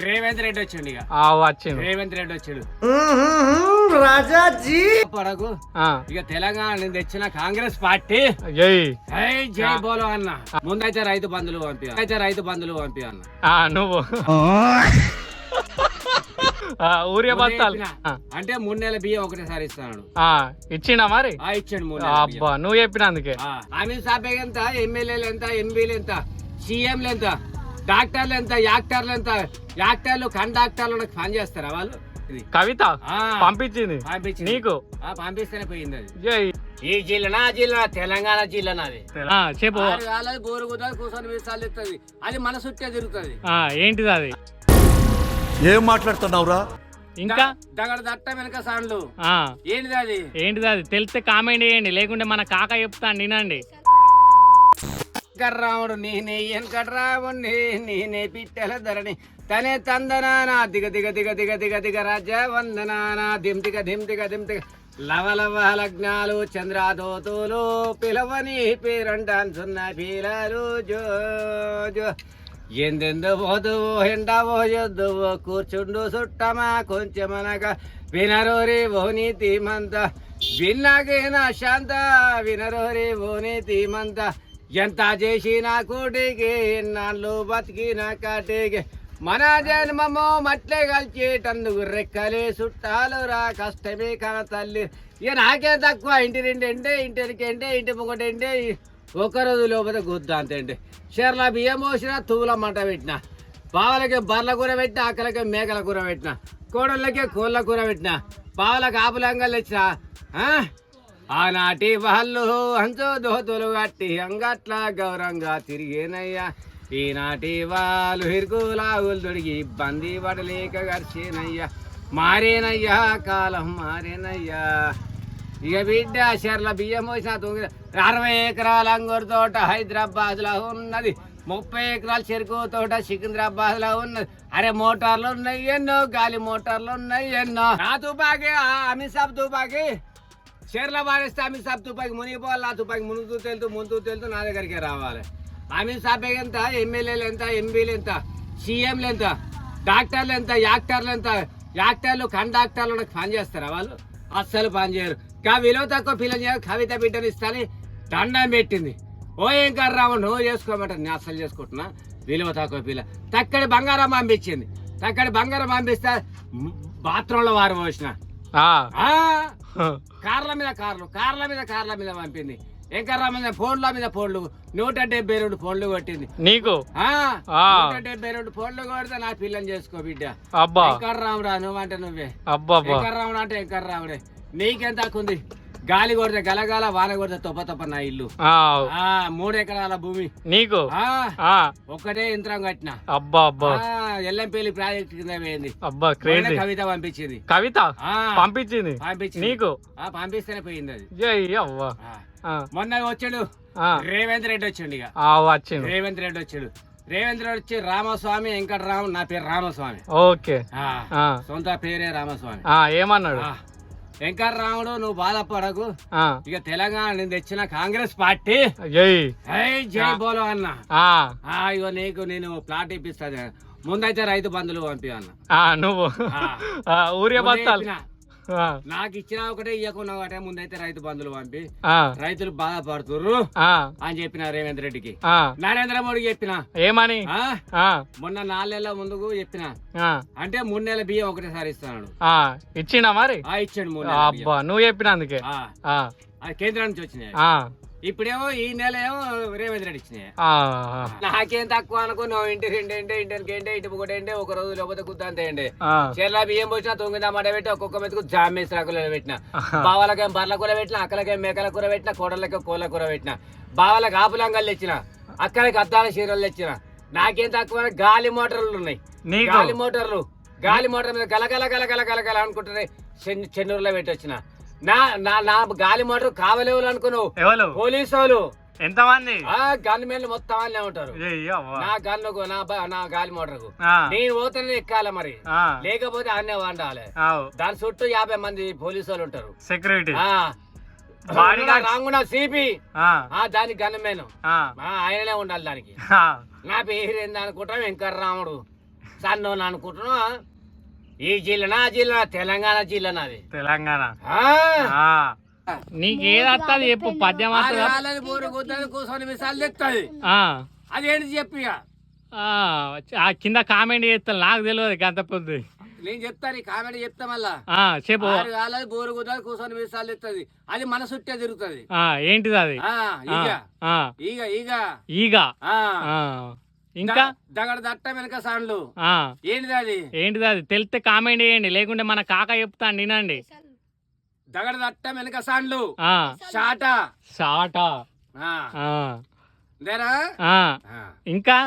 రేవంత్ రెడ్డి వచ్చిండు ఇక వచ్చిండు రేవంత్ రెడ్డి వచ్చాడు రాజాజీ పడకు ఇక తెలంగాణ నుంచి తెచ్చిన కాంగ్రెస్ పార్టీ జై బోలో అన్న ముందైతే రైతు బంధువులు పంపి అన్న నువ్వు ఊరియా బస్తాలు అంటే 3 నెలల బియ్యం ఒకటేసారి ఇస్తాడు ఇచ్చిండా మరి ఇచ్చాడు అబ్బా నువ్వు చెప్పినందుకే అమీర్ సాబ్ ఎంత ఎమ్మెల్యేలు ఎంత ఎంపీలు ఎంత సీఎంలు ఎంత డాక్టర్లు ఎంత యాక్టర్లు కండక్టర్లు పని చేస్తారా వాళ్ళు కవిత పంపించింది నీకు పంపిస్తేనే పోయింది అది ఈ జిల్లా తెలంగాణ జిల్లా నాది చెప్పు బోరు కుదా కూర్చొని విసాలు ఇస్తుంది అది మన చుట్టే తిరుగుతుంది ఏంటిది అది ఏం మాట్లాడుతున్నావురా ఇంకా దగ్గర దట్ట వెనక సాండ్లు ఏంటిది అది తెలిస్తే కామెంట్ చేయండి లేకుంటే మన కాక చెప్తాను వినండి రాముడు నేనే వెనకట్రాముడిని నేనే పిట్టెల ధరణి తనే తందనానా దిగ దిగ దిగ దిగ దిగ దిగ రాజా వందనానా దింతిక దింతిక దింతిక లవలవ లగ్నాలు చంద్రాదోతులు పిలవని పేరంటాన్సున్న పీలాలు జో జో ఎందెందు పోదువో ఎండవో యొద్దువో కూర్చుండు చుట్టమా కొంచెమనగా వినరోరి ఓని తీమంత విన్నాకేనా శాంత వినరోరి ఓని తీమంత ఎంత చేసిన కోటికి ఎన్నాళ్ళు బతికిన కాటికి మన జన్మమో మట్లే కలిచేటందుకు రెక్కలే చుట్టాలు రా కష్టమే కన తల్లి ఇక నాకే తక్కువ ఇంటి రెండంటే ఇంటి ముంగటంటే ఒకరోజు లోపల గుద్ద అంతే షేర్ల బియ్యం పోసిన తూల మంట పెట్టిన పావులకి బర్ల కూర పెట్టిన ఆకలకి మేకల కూర పెట్టిన కోడళ్ళకి కోళ్ళ కూర పెట్టిన పావులకు ఆపులంగలు ఇచ్చిన ఆనాటి వాళ్ళు అంచు దోతులు కట్టి అంగట్ల గౌరంగా తిరిగేనయ్యా ఈనాటి వాళ్ళు హిరుకులాగులు తొడిగి ఇబ్బంది పడలేక గడిచేనయ్యా మారేనయ్యా కాలం మారేనయ్యా ఇక బిడ్డ షెర్ల బియ్యం పోసిన 60 ఎకరాల అంగూరు తోట హైదరాబాద్ లో ఉన్నది 30 ఎకరాల చెరుకు తోట సికింద్రాబాద్ లో ఉన్నది అరే మోటార్లు ఉన్నాయి ఎన్నో గాలి మోటార్లు ఉన్నాయి ఎన్నో నా తుపాకి అమిత్ షా తుపాకి షేర్ల బారేస్తే అమిత్ షా తుపాకి మునిగిపోవాలి నా తుపాకి ముందు తెలుతూ నా దగ్గరికి రావాలి అమిత్ షా ఎంత ఎమ్మెల్యేలు ఎంత ఎంపీలు ఎంత సీఎంలు ఎంత డాక్టర్లు ఎంత యాక్టర్లు కండక్టర్లు పని చేస్తారా వాళ్ళు అస్సలు పని చేయరు విలువ తక్కువ పిల్లని కవిత బిడ్డని ఇస్తాని దండం పెట్టింది ఓ ఏం కర్రావు నువ్వు చేసుకోమంటారు నేను అస్సలు చేసుకుంటున్నా విలువ తక్కువ పిల్ల తక్కడి బంగారం పంపించింది పంపిస్తే బాత్రూంలో వారు పోసిన కార్ల మీద పంపింది ఏం కర్రా మీద ఫోన్లు 172 ఫోన్లు కొట్టింది నీకు 172 ఫోన్లు కొడితే నా పిల్లని చేసుకో బిడ్డ వెంకర్రాముడా నువ్వంటే నువ్వే వెంకర్రాముడు అంటే వెంకర్రాముడే నీకెంత ఉంది గాలి కొడితే గలగాల వాన కొడితే తొప్ప నా ఇల్లు 3 ఎకరాల భూమి నీకు ఒక్కటే యంత్రం కట్టిన ఎల్లంపల్లి ప్రాజెక్ట్ కింద పోయింది కవిత పంపించింది నీకు పంపిస్తేనే పోయింది అది మొన్న వచ్చాడు రేవంత్ రెడ్డి వచ్చాడు ఇక రేవంత్ రెడ్డి వచ్చి రామస్వామి వెంకటరామ నా పేరు రామస్వామి సొంత పేరే రామస్వామి ఏమన్నాడు వెంకటరాముడు నువ్వు బాధపడకు ఇక తెలంగాణ నుంచి తెచ్చిన కాంగ్రెస్ పార్టీ జై బోలో అన్న ఇగో నీకు నేను ప్లాట్ ఇప్పిస్తాను ముందైతే రైతు బంధువులు పంపి అన్న నువ్వు ఊరియా బస్తాలు నాకు ఇచ్చిన ఒకటే ఇవ్వకున్నా ఒకటే ముందైతే రైతు బంధువులు పంపి రైతులు బాధపడుతుర్రు అని చెప్పిన రేవంత్ రెడ్డికి నరేంద్ర మోడీకి చెప్పిన ఏమని మొన్న 4 నెలల ముందుకు చెప్పిన అంటే 3 నెలల బియ్యం ఒకటేసారి ఇస్తాడు ఇచ్చిండా మరి ఇచ్చాడు నువ్వు చెప్పినందుకే కేంద్రం నుంచి వచ్చినాయి ఇప్పుడేమో ఈ నెల ఏమో రేవంత్ రెడ్డి ఇచ్చినాయి నాకేం తక్కువ అనుకో నువ్వు ఇంటి ఇంటి ఒకటంటే ఒక రోజు లేకపోతే కుద్దంతేయండి చెర్ల బియ్యం పోసిన తొంగిదమాట పెట్టి ఒక్కొక్క మెతుకు జామేసిన కూర పెట్టిన బావాలకేం బర్ల కూర పెట్టిన అక్కలకేం మేకల కూర పెట్టిన కోడలకేం కోళ్ళ కూర పెట్టిన బావాలకు ఆపులంగలు తెచ్చిన అక్కడికి అద్దాల చీరలు తెచ్చిన నాకేం తక్కువ గాలి మోటార్లు ఉన్నాయి గాలి మోటార్ మీద గలగల అనుకుంటున్నాయి చెన్నూరులో పెట్టి వచ్చిన నా గాలి మోటార్ కావలేవు అనుకున్నావు పోలీసు వాళ్ళు ఎంతమంది గన్ మేలు మొత్తం వాళ్ళే ఉంటారు నా గన్నుకు నా గాలి మోటార్ కు నేను పోతేనే ఎక్కాలి మరి లేకపోతే అన్నే వండాలి దాని చుట్టూ 50 మంది పోలీసు వాళ్ళు ఉంటారు సెక్యూరిటీ రాంగుండా సిపి దానికి గన్ మేను ఆయననే ఉండాలి దానికి నా పేరు ఏంది అనుకుంటా వెంకటరాముడు సన్నోని అనుకుంటున్నా ఈ జిల్లా జిల్లా తెలంగాణ జిల్లా నాది తెలంగాణ ఆ. నీకు ఏది వస్తుంది చెప్పు పద్యం వస్తుందా? ఆడగాలని బోరు గుద్దని కూర్చొని మిసాలు తెస్తుంది ఆ, అదేంటి చెప్పి ఇక. ఆ కింద కామెంట్ చేస్తాను, నాకు తెలియదు అంత పొద్దు. నేను చెప్తాను కామెడీ చెప్తా మళ్ళా చెప్పు. ఆడగాలని బోరు గుద్దని కూర్చొని మిసాలు తెస్తుంది అది మన చుట్టే తిరుగుతుంది ఏంటిది అది? ఈగ ఆ, ఈగ ఈగ ఈగ. ఆ. ఇంకా దగడ దట్ట వెనక సాండ్లు ఆ, ఏంటిది అది ఏంటిది అది? తెలిస్తే కామెంట్ చేయండి, లేకుంటే మన కాక చెప్తాను వినండి. దగడ దట్ట వెనక సాండ్లు ఆ, షాట షాటా. లేరా ఇంకా